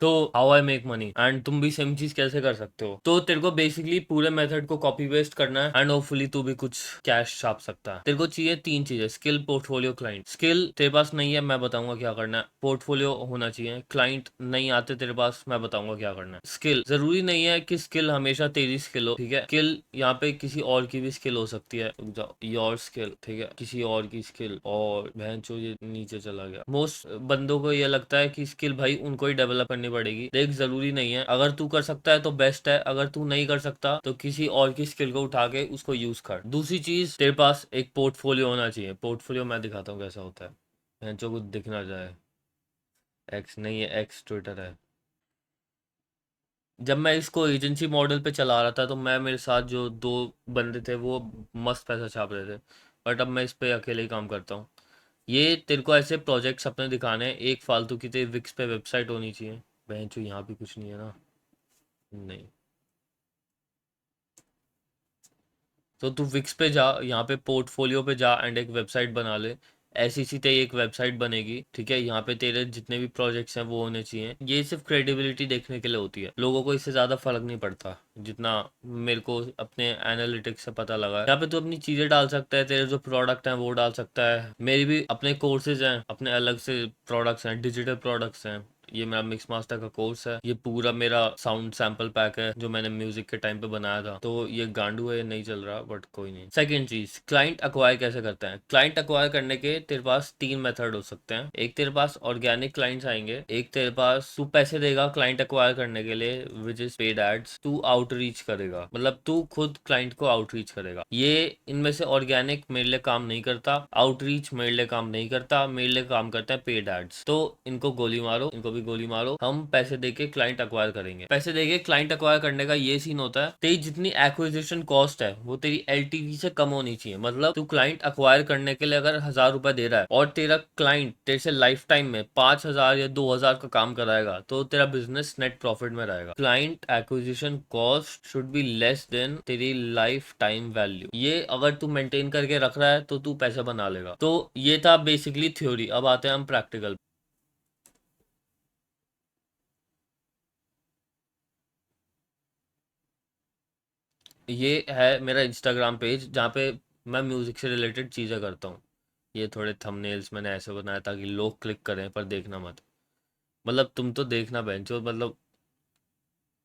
तो how I make money, and तुम भी सेम चीज कैसे कर सकते हो। तो तेरे को बेसिकली पूरे मेथड को कॉपी पेस्ट करना है एंड होपफुली तू भी कुछ कैश छाप सकता है। तेरे को चाहिए तीन चीजें, स्किल, पोर्टफोलियो, क्लाइंट। स्किल तेरे पास नहीं है, मैं बताऊंगा क्या करना है। पोर्टफोलियो होना चाहिए। क्लाइंट नहीं आते तेरे पास, मैं बताऊंगा क्या करना है। स्किल जरूरी नहीं है कि स्किल हमेशा तेरी स्किल हो, ठीक है। स्किल यहाँ पे किसी और की भी स्किल हो सकती है। योर स्किल, ठीक है, किसी और की स्किल। और बहन चो ये नीचे चला गया। मोस्ट बंदों को ये लगता है कि स्किल भाई उनको ही डेवलप करनी पड़ेगी। देख जरूरी नहीं है, अगर तू कर सकता है तो बेस्ट है, अगर तू नहीं कर सकता तो किसी और की स्किल को उठा के उसको यूज कर। दूसरी चीज, तेरे पास एक पोर्टफोलियो होना चाहिए। पोर्टफोलियो मैं दिखाता हूँ कैसा होता है, बहन चो कुछ दिख ना जाए। एक्स नहीं है, एक्स ट्विटर है। जब मैं इसको एजेंसी मॉडल पे चला रहा था तो मैं, मेरे साथ जो दो बंदे थे वो मस्त पैसा छाप रहे थे, बट अब मैं इस पे अकेले ही काम करता हूँ। ये तेरे को ऐसे प्रोजेक्ट्स अपने दिखाने हैं। एक फालतू की तेरी विक्स पे वेबसाइट होनी चाहिए। बहनचो यहाँ भी कुछ नहीं है ना। नहीं, तो तू विक्स पे जा, यहाँ पे पोर्टफोलियो पे जा एंड एक वेबसाइट बना ले। ऐसी सी तेरी एक वेबसाइट बनेगी, ठीक है। यहाँ पे तेरे जितने भी प्रोजेक्ट्स हैं वो होने चाहिए। ये सिर्फ क्रेडिबिलिटी देखने के लिए होती है, लोगों को इससे ज्यादा फर्क नहीं पड़ता जितना मेरे को अपने एनालिटिक्स से पता लगा है। यहाँ पे तू अपनी चीजें डाल सकता है, तेरे जो प्रोडक्ट हैं वो डाल सकता है। मेरी भी अपने कोर्सेज हैं, अपने अलग से प्रोडक्ट्स हैं, डिजिटल प्रोडक्ट्स हैं। ये मेरा मिक्स मास्टर का कोर्स है, ये पूरा मेरा साउंड सैंपल पैक है जो मैंने म्यूजिक के टाइम पे बनाया था। तो ये गांडू है, ये नहीं चल रहा, बट कोई नहीं। सेकंड चीज, क्लाइंट अक्वायर कैसे करते हैं। क्लाइंट अक्वायर करने के तेरे पास तीन मेथड हो सकते हैं। एक तेरे पास ऑर्गेनिक क्लाइंट्स आएंगे, एक तेरे पास तू पैसे देगा क्लाइंट अक्वायर करने के लिए, विच इज पेड एड्स। तू आउटरीच करेगा, मतलब तू खुद क्लाइंट को आउटरीच करेगा। ये इनमें से ऑर्गेनिक मेरे लिए काम नहीं करता, आउटरीच मेरे लिए काम नहीं करता, मेरे लिए काम करता है पेड एड्स। तो इनको गोली मारो, इनको भी गोली मारो। हम पैसे देके क्लाइंट अक्वायर करेंगे। पैसे देके क्लाइंट अक्वायर करने का ये सीन होता है, तेरी जितनी एक्विजिशन कॉस्ट है वो तेरी एलटीवी से कम होनी चाहिए। मतलब तू क्लाइंट अक्वायर करने के लिए अगर 1,000 रुपए दे रहा है और तेरा क्लाइंट तेरे से लाइफ टाइम में 5,000 या 2,000 का काम कराएगा तो तेरा बिजनेस नेट प्रॉफिट में रहेगा। Client acquisition cost should be less than तेरी लाइफ टाइम वैल्यू। ये अगर तू मेंटेन करके रख रहा है तो तू पैसा बना लेगा। तो ये था बेसिकली थ्योरी। अब आते हैं हम प्रैक्टिकल। ये है मेरा इंस्टाग्राम पेज जहाँ पे मैं म्यूजिक से रिलेटेड चीज़ें करता हूँ। ये थोड़े थंबनेल्स मैंने ऐसे बनाया ताकि लोग क्लिक करें, पर देखना मत। मतलब तुम तो देखना बेंचो, मतलब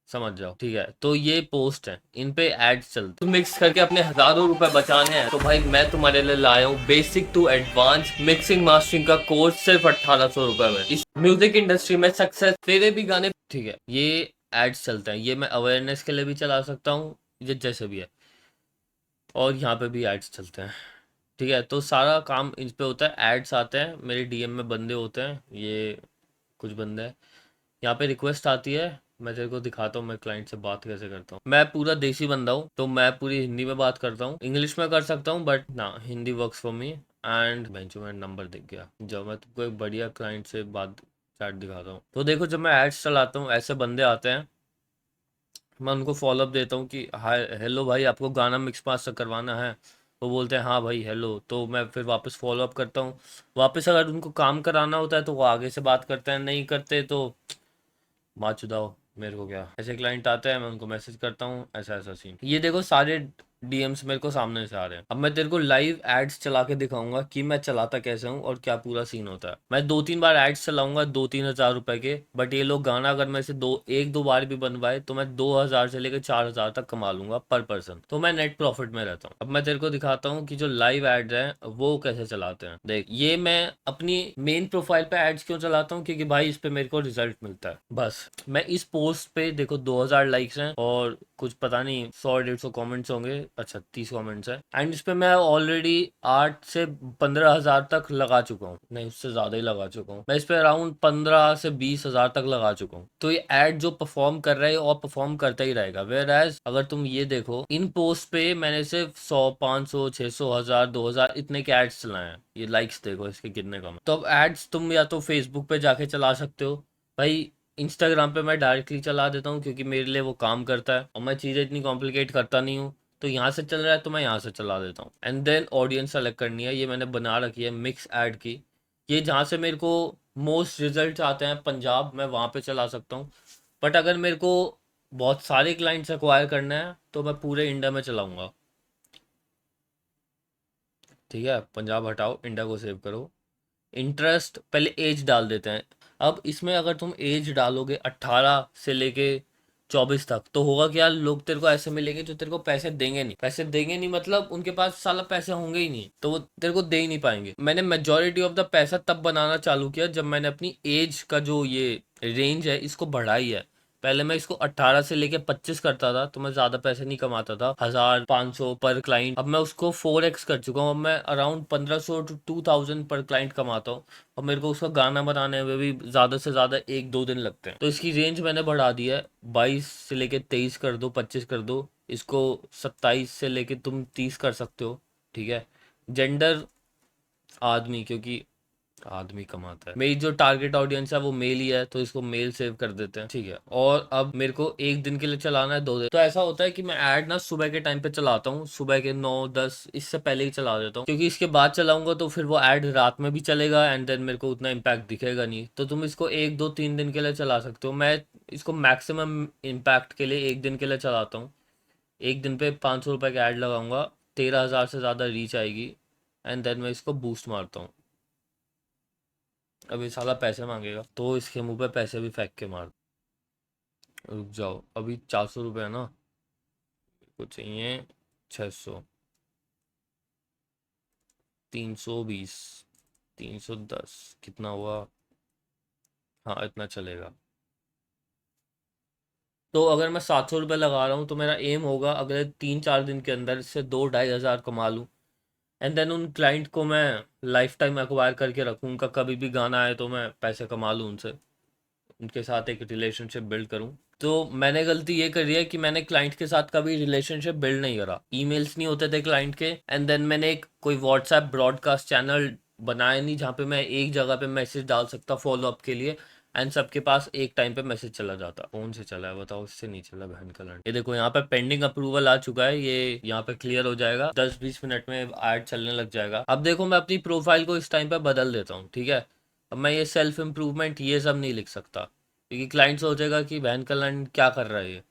समझ जाओ, ठीक है। तो ये पोस्ट है, इन पे एड्स चलते। तुम मिक्स करके अपने हजारों रुपए बचाने हैं तो भाई मैं तुम्हारे लिए लाया हूँ basic to advance mixing mastering का कोर्स सिर्फ 1,800 रुपए में। इस म्यूजिक इंडस्ट्री में सक्सेस तेरे भी गाने, ठीक है। ये एड्स चलते हैं, ये मैं अवेयरनेस के लिए भी चला सकता हूँ, ये जैसे भी है। और यहाँ पे भी एड्स चलते हैं, ठीक है। तो सारा काम इस पे होता है, एड्स आते हैं, मेरे डीएम में बंदे होते हैं, ये कुछ बंदे हैं। यहाँ पे रिक्वेस्ट आती है, मैं तेरे को दिखाता हूँ मैं क्लाइंट से बात कैसे करता हूँ। मैं पूरा देसी बंदा हूँ तो मैं पूरी हिंदी में बात करता हूँ, इंग्लिश में कर सकता हूँ बट ना, Hindi works for me. And बेंचो में नंबर दिख गया। जब मैं तुमको एक बढ़िया क्लाइंट से बात चैट दिखाता हूँ तो देखो, जब मैं एड्स चलाता हूँ ऐसे बंदे आते हैं, मैं उनको फॉलोअप देता हूँ कि हाय हेलो भाई, आपको गाना मिक्स मास्टर करवाना है। वो बोलते हैं हाँ भाई हेलो, तो मैं फिर वापस फॉलोअप करता हूँ। वापस अगर उनको काम कराना होता है तो वो आगे से बात करते हैं, नहीं करते तो माँ चुदाओ, मेरे को क्या। ऐसे क्लाइंट आते हैं, मैं उनको मैसेज करता हूँ, ऐसा ऐसा सीन। ये देखो सारे डीएम्स मेरे को सामने से आ रहे हैं। अब मैं तेरे को लाइव एड्स चला के दिखाऊंगा कि मैं चलाता कैसे हूँ और क्या पूरा सीन होता है। मैं 2-3 बार एड्स चलाऊंगा 2-3 हज़ार रुपए के, बट ये लोग गाना अगर मैं से 1-2 बार भी बनवाए तो मैं 2,000 से लेकर 4,000 तक कमा लूंगा पर पर्सन। तो मैं नेट प्रॉफिट में रहता हूँ। अब मैं तेरे को दिखाता हूँ कि जो लाइव एड्स हैं वो कैसे चलाते हैं। देख, ये मैं अपनी मेन प्रोफाइल पे एड्स क्यों चलाता हूँ, क्योंकि भाई इस पे मेरे को रिजल्ट मिलता है बस। मैं इस पोस्ट पे देखो 2,000 लाइक्स हैं और कुछ पता नहीं 100-150 कमेंट्स होंगे, अच्छा 30 कमेंट्स हैं। एंड इस पे मैं ऑलरेडी 8 से 15 हज़ार तक लगा चुका हूँ, नहीं उससे ज्यादा ही लगा चुका हूँ। मैं इस पे अराउंड 15 से 20 हज़ार तक लगा चुका हूँ। तो ये एड जो परफॉर्म कर रहा है और परफॉर्म करता ही रहेगा। वेयर एज अगर तुम ये देखो, इन पोस्ट पे मैंने सिर्फ 100, 500, 600, 1,000, 2,000 इतने के एड्स चलाए हैं। ये लाइक्स देखो इसके कितने कम है। तो अब एड्स तुम या तो फेसबुक पे जाके चला सकते हो भाई, इंस्टाग्राम पे मैं डायरेक्टली चला देता हूँ क्योंकि मेरे लिए वो काम करता है और मैं चीज़ें इतनी कॉम्प्लिकेट करता नहीं हूँ। तो यहाँ से चल रहा है तो मैं यहाँ से चला देता हूँ। एंड देन ऑडियंस सेलेक्ट करनी है, ये मैंने बना रखी है मिक्स ऐड की। ये जहाँ से मेरे को मोस्ट रिजल्ट आते हैं पंजाब, मैं वहाँ पे चला सकता हूँ। बट अगर मेरे को बहुत सारे क्लाइंट्स एक्वायर करना है तो मैं पूरे इंडिया में चलाऊंगा। ठीक है, पंजाब हटाओ, इंडिया को सेव करो। इंटरेस्ट पहले एज डाल देते हैं। अब इसमें अगर तुम एज डालोगे 18 से लेके 24 तक, तो होगा क्या, लोग तेरे को ऐसे मिलेंगे जो तेरे को पैसे देंगे नहीं। पैसे देंगे नहीं मतलब उनके पास साला पैसे होंगे ही नहीं, तो वो तेरे को दे ही नहीं पाएंगे। मैंने मेजोरिटी ऑफ द पैसा तब बनाना चालू किया जब मैंने अपनी एज का जो ये रेंज है इसको बढ़ाई है। पहले मैं इसको 18 से लेके 25 करता था तो मैं ज्यादा पैसे नहीं कमाता था, 1500 पर क्लाइंट। अब मैं उसको 4x कर चुका हूँ, अब मैं अराउंड 1500 टू 2000 पर क्लाइंट कमाता हूँ। और मेरे को उसका गाना बनाने में भी ज्यादा से ज्यादा 1-2 दिन लगते हैं। तो इसकी रेंज मैंने बढ़ा दी है, 22 से लेके 23 कर दो, 25 कर दो इसको, 27 से लेके तुम 30 कर सकते हो। ठीक है, जेंडर आदमी, क्योंकि आदमी कमाता है। मेरी जो टारगेट ऑडियंस है वो मेल ही है, तो इसको मेल सेव कर देते हैं। ठीक है, और अब मेरे को एक दिन के लिए चलाना है, 2 दिन। तो ऐसा होता है कि मैं ऐड ना सुबह के टाइम पे चलाता हूँ, सुबह के 9-10 इससे पहले ही चला देता हूँ, क्योंकि इसके बाद चलाऊंगा तो फिर वो ऐड रात में भी चलेगा एंड देन मेरे को उतना इम्पैक्ट दिखेगा नहीं। तो तुम इसको 1-2-3 दिन के लिए चला सकते हो। मैं इसको मैक्सिमम इम्पैक्ट के लिए एक दिन के लिए चलाता हूँ। एक दिन पे 500 रुपये का ऐड लगाऊंगा, 13,000 से ज़्यादा रीच आएगी एंड देन मैं इसको बूस्ट मारता हूँ। अब ये साला पैसे मांगेगा तो इसके मुंह पे पैसे भी फेंक के मार। रुक जाओ, अभी 400 रुपये है ना, को चाहिए 600, 320, 310, कितना हुआ, हाँ इतना चलेगा। तो अगर मैं 700 रुपये लगा रहा हूँ तो मेरा एम होगा अगले 3-4 दिन के अंदर इससे 2-2.5 हज़ार कमा लूँ। एंड देन उन क्लाइंट को मैं लाइफ टाइम एक्वायर करके रखूँ, उनका कभी भी गाना आए तो मैं पैसे कमा लूँ उनसे, उनके साथ एक रिलेशनशिप बिल्ड करूं। तो मैंने गलती ये करी है कि मैंने क्लाइंट के साथ कभी रिलेशनशिप बिल्ड नहीं करा, ईमेल्स नहीं होते थे क्लाइंट के, एंड देन मैंने एक कोई व्हाट्सएप ब्रॉडकास्ट चैनल बनाया नहीं जहाँ पे मैं एक जगह पे मैसेज डाल सकता फॉलो अप के लिए एंड सबके पास एक टाइम पे मैसेज चला जाता। फोन से चला है बताओ, इससे नहीं चला बहन का लंड। ये देखो यहाँ पे पेंडिंग अप्रूवल आ चुका है, ये यहाँ पे क्लियर हो जाएगा, 10-20 मिनट में ऐड चलने लग जाएगा। अब देखो मैं अपनी प्रोफाइल को इस टाइम पे बदल देता हूँ। ठीक है, अब मैं ये सेल्फ इम्प्रूवमेंट ये सब नहीं लिख सकता, क्योंकि क्लाइंट सोचेगा कि बहन का लैंड क्या कर रहा है ये।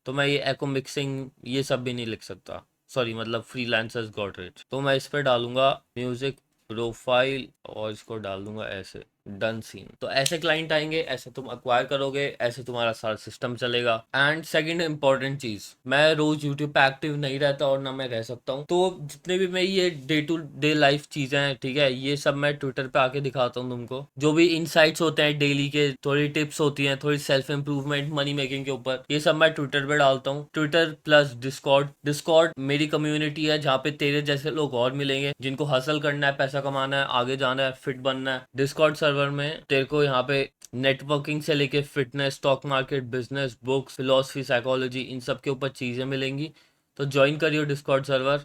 तो मैं ये एको मिक्सिंग ये सब भी नहीं लिख सकता, सॉरी मतलब फ्रीलांसर्स गॉट रिच। तो मैं इस पर डालूंगा म्यूजिक प्रोफाइल और इसको डाल दूंगा ऐसे डन सीन। तो ऐसे क्लाइंट आएंगे, ऐसे तुम अक्वायर करोगे, ऐसे तुम्हारा सारा सिस्टम चलेगा। एंड सेकंड इंपॉर्टेंट चीज, मैं रोज यूट्यूब पे एक्टिव नहीं रहता और ना मैं रह सकता हूँ, तो जितने भी मैं ये डे टू डे लाइफ चीजें हैं, ठीक है, ये सब मैं ट्विटर पे आके दिखाता हूँ तुमको। जो भी इनसाइट्स होते हैं डेली के, थोड़ी टिप्स होती हैं, थोड़ी सेल्फ इंप्रूवमेंट मनी मेकिंग के ऊपर, ये सब मैं ट्विटर पे डालता हूँ। ट्विटर प्लस डिस्कॉर्ड, डिस्कॉर्ड मेरी कम्युनिटी है जहाँ पे तेरे जैसे लोग और मिलेंगे जिनको हसल करना है, पैसा कमाना है, आगे जाना है, फिट बनना है। डिस्कॉर्ड सर्वर में तेरे को यहाँ पे नेटवर्किंग से लेके fitness, stock market, business, books, philosophy, psychology, इन सब के ऊपर चीज़ें मिलेंगी। तो ज्वाइन करियो डिस्कॉर्ड सर्वर,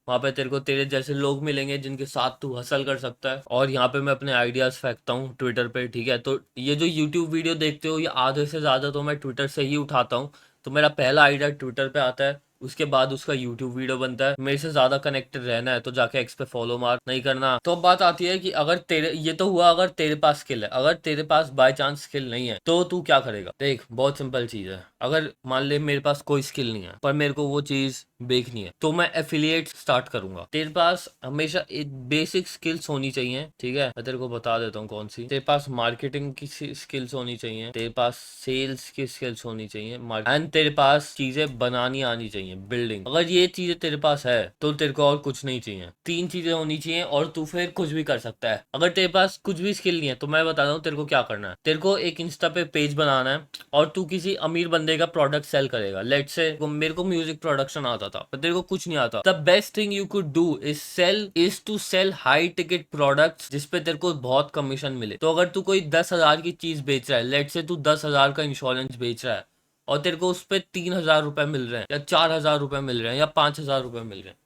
वहाँ पे तेरे को तेरे जैसे लोग मिलेंगे जिनके साथ तू हसल कर सकता है। और यहाँ पे मैं अपने आइडियाज़ फेंकता हूँ ट्विटर पे। ठीक है, तो ये जो यूट्यूब वीडियो देखते हो ये आधे से ज़्यादा तो मैं ट्विटर से ही उठाता हूँ। तो मेरा पहला आइडिया ट्विटर पे आता है, उसके बाद उसका यूट्यूब वीडियो बनता है। मेरे से ज्यादा कनेक्टेड रहना है तो जाके एक्स पे फॉलो मार, नहीं करना। तो अब बात आती है कि अगर तेरे, ये तो हुआ अगर तेरे पास स्किल है, अगर तेरे पास बाय चांस स्किल नहीं है तो तू क्या करेगा। देख बहुत सिंपल चीज है, अगर मान ले मेरे पास कोई स्किल नहीं है पर मेरे को वो चीज देखनी है तो मैं एफिलिएट स्टार्ट करूंगा। तेरे पास हमेशा एक बेसिक स्किल्स होनी चाहिए। ठीक है, मैं तेरे को बता देता हूँ कौन सी। तेरे पास मार्केटिंग की स्किल्स होनी चाहिए, तेरे पास सेल्स की स्किल्स होनी चाहिए, एंड तेरे पास चीजें बनानी आनी चाहिए, बिल्डिंग। अगर ये चीजें तेरे पास है तो तेरे को और कुछ नहीं चाहिए, 3 चीजें होनी चाहिए और तू फिर कुछ भी कर सकता है। अगर तेरे पास कुछ भी स्किल नहीं है तो मैं बताता हूँ तेरे को क्या करना है। तेरे को एक इंस्टा पे पेज बनाना है और तू किसी अमीर बंदे का प्रोडक्ट सेल करेगा। लेट से मेरे को म्यूजिक प्रोडक्शन आता था पर तेरे को कुछ नहीं आता, the best thing you could do is to sell high ticket products जिसपे तेरे को बहुत कमीशन मिले। तो अगर तू कोई 10,000 की चीज बेच रहा है, लेट से तू 10,000 का इंश्योरेंस बेच रहा है और तेरे को उस पर 3,000 रुपए मिल रहे हैं या 4,000 रुपए मिल रहे हैं या 5,000 रुपए मिल रहे हैं,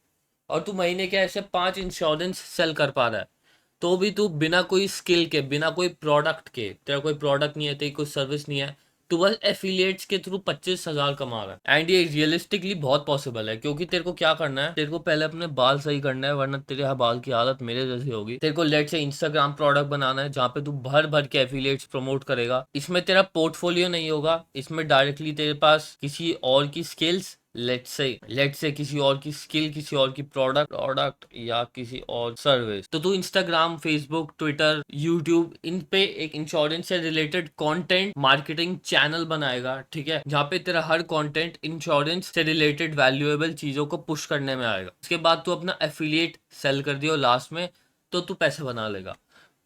और तू महीने के ऐसे 5 इंश्योरेंस सेल कर पा रहा है, तो भी तू बिना कोई स्किल के, बिना कोई प्रोडक्ट के, तेरा कोई प्रोडक्ट नहीं है, तेरी कोई सर्विस नहीं है, तू बस एफिलिएट्स के थ्रू 25,000 कमा रहा है, एंड ये रियलिस्टिकली बहुत पॉसिबल है। क्योंकि तेरे को क्या करना है, तेरे को पहले अपने बाल सही करना है, वरना तेरे बाल की हालत मेरे जैसी होगी। तेरे को लेट से इंस्टाग्राम प्रोडक्ट बनाना है जहाँ पे तू भर भर के एफिलिएट्स प्रमोट करेगा। इसमें तेरा पोर्टफोलियो नहीं होगा, इसमें डायरेक्टली तेरे पास किसी और की स्किल्स, लेट्स से किसी और की स्किल, किसी और की प्रोडक्ट या किसी और सर्विस, तो तू इंस्टाग्राम, फेसबुक, ट्विटर, यूट्यूब, इन पे एक इंश्योरेंस से रिलेटेड कंटेंट मार्केटिंग चैनल बनाएगा, ठीक है, जहाँ पे तेरा हर कंटेंट इंश्योरेंस से रिलेटेड वैल्यूएबल चीजों को पुश करने में आएगा। उसके बाद तू अपना एफिलिएट सेल कर दियो लास्ट में, तो तू पैसे बना लेगा।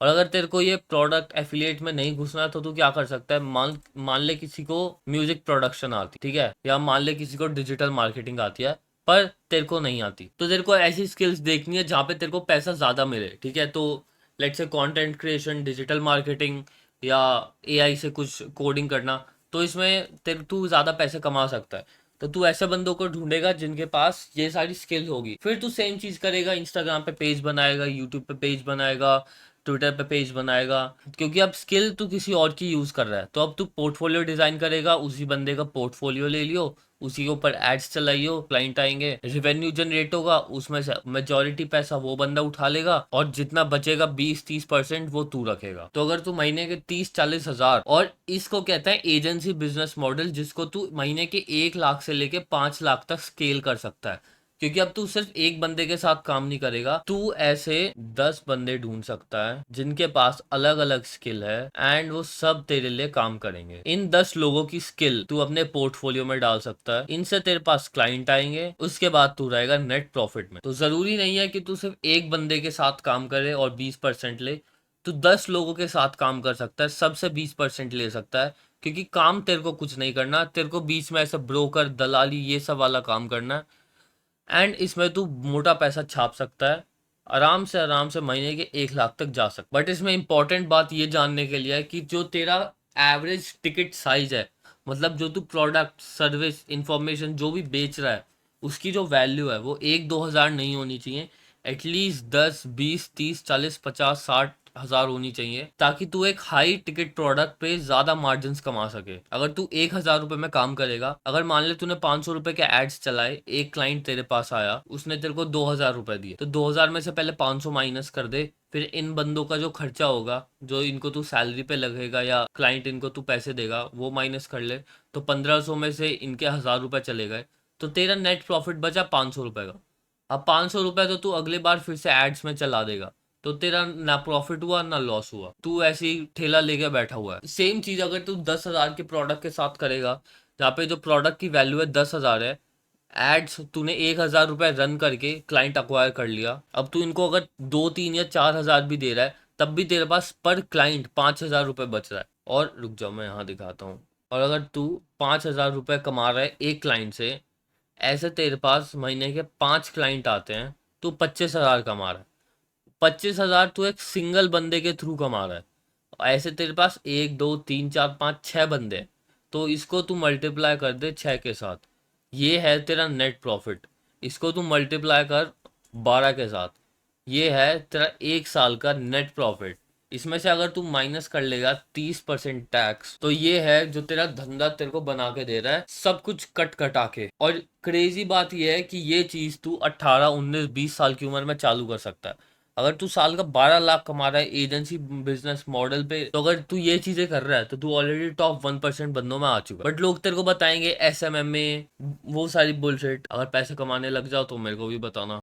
और अगर तेरे को ये प्रोडक्ट एफिलिएट में नहीं घुसना तो तू क्या कर सकता है, मान मान ले किसी को म्यूजिक प्रोडक्शन आती, ठीक है, या मान ले किसी को डिजिटल मार्केटिंग आती है, पर तेरे को नहीं आती, तो तेरे को ऐसी स्किल्स देखनी है जहाँ पे तेरे को पैसा ज्यादा मिले, ठीक है। तो let's say content creation, digital marketing, या एआई से कुछ कोडिंग करना, तो इसमें तेरे तू ज्यादा पैसे कमा सकता है। तो तू ऐसे बंदों को ढूंढेगा जिनके पास ये सारी स्किल होगी, फिर तू सेम चीज करेगा, इंस्टाग्राम पे पेज बनाएगा, यूट्यूब पे पेज बनाएगा, ट्विटर पे पेज बनाएगा। क्योंकि अब स्किल तू किसी और की यूज कर रहा है, तो अब तू पोर्टफोलियो डिजाइन करेगा, उसी बंदे का पोर्टफोलियो ले लियो, उसी के ऊपर एड्स चलाइयो, क्लाइंट आएंगे, रेवेन्यू जनरेट होगा, उसमें से मेजोरिटी पैसा वो बंदा उठा लेगा, और जितना बचेगा 20-30% वो तू रखेगा। तो अगर तू महीने के 30-40 हजार, और इसको कहते हैं एजेंसी बिजनेस मॉडल, जिसको तू महीने के 1 लाख से लेके 5 लाख तक स्केल कर सकता है। क्योंकि अब तू सिर्फ एक बंदे के साथ काम नहीं करेगा, तू ऐसे 10 बंदे ढूंढ सकता है जिनके पास अलग अलग स्किल है, एंड वो सब तेरे लिए काम करेंगे। इन 10 लोगों की स्किल तू अपने पोर्टफोलियो में डाल सकता है, इनसे तेरे पास क्लाइंट आएंगे, उसके बाद तू रहेगा नेट प्रॉफिट में। तो जरूरी नहीं है कि तू सिर्फ एक बंदे के साथ काम करे और 20% ले, तू 10 लोगों के साथ काम कर सकता है, सबसे 20% ले सकता है। क्योंकि काम तेरे को कुछ नहीं करना, तेरे को बीच में ऐसे ब्रोकर, दलाली, ये सब वाला काम करना है, एंड इसमें तू मोटा पैसा छाप सकता है, आराम से महीने के 1 लाख तक जा सकता। बट इसमें इंपॉर्टेंट बात ये जानने के लिए है कि जो तेरा एवरेज टिकट साइज है, मतलब जो तू प्रोडक्ट, सर्विस, इंफॉर्मेशन जो भी बेच रहा है, उसकी जो वैल्यू है वो 1-2 हजार नहीं होनी चाहिए, एटलीस्ट 10-20-30-40-50-60 हजार होनी चाहिए, ताकि तू एक हाई टिकट प्रोडक्ट पे ज्यादा मार्जिन कमा सके। अगर तू 1,000 रुपए में काम करेगा, अगर मान ले तूने 500 रुपए के एड्स चलाए, एक क्लाइंट तेरे पास आया, उसने तेरे को 2,000 रुपए दिए, तो 2,000 में से पहले 500 माइनस कर दे, फिर इन बंदों का जो खर्चा होगा, जो इनको तू सैलरी पे लगेगा, या क्लाइंट इनको तू पैसे देगा, वो माइनस कर ले, तो 1,500 में से इनके 1,000 रुपए चले गए, तो तेरा नेट प्रॉफिट बचा 500 रुपए का। अब 500 रुपए तो तू अगले बार फिर से एड्स में चला देगा, तो तेरा ना प्रॉफिट हुआ ना लॉस हुआ, तू ऐसे ही ठेला लेके बैठा हुआ है। सेम चीज अगर तू 10,000 के प्रोडक्ट के साथ करेगा, जहाँ पे जो प्रोडक्ट की वैल्यू है 10,000 है, एड्स तूने 1,000 रुपए रन करके क्लाइंट अक्वायर कर लिया, अब तू इनको अगर 2, 3 या 4 हजार भी दे रहा है, तब भी तेरे पास पर क्लाइंट 5,000 रुपए बच रहा है। और रुक जाओ, मैं यहाँ दिखाता हूँ। और अगर तू 5,000 रुपए कमा रहा है एक क्लाइंट से, ऐसे तेरे पास महीने के 5 क्लाइंट आते हैं, तू 25,000 कमा रहा है। 25,000 तू एक सिंगल बंदे के थ्रू कमा रहा है, ऐसे तेरे पास 1, 2, 3, 4, 5, 6 बंदे हैं, तो इसको तू मल्टीप्लाई कर दे 6 के साथ, ये है तेरा नेट प्रॉफिट। इसको तू मल्टीप्लाई कर 12 के साथ, ये है तेरा 1 साल का नेट प्रॉफिट। इसमें से अगर तू माइनस कर लेगा 30% टैक्स, तो ये है जो तेरा धंधा तेरे को बना के दे रहा है, सब कुछ कट कटा के। और क्रेजी बात ये है कि ये चीज तू 18, 19, 20 साल की उम्र में चालू कर सकता है। अगर तू साल का 12 लाख कमा रहा है एजेंसी बिजनेस मॉडल पे, तो अगर तू ये चीजें कर रहा है, तो तू ऑलरेडी टॉप 1% बंदों में आ चुका है। बट लोग तेरे को बताएंगे SMMA, वो सारी बुलशिट। अगर पैसे कमाने लग जाओ तो मेरे को भी बताना।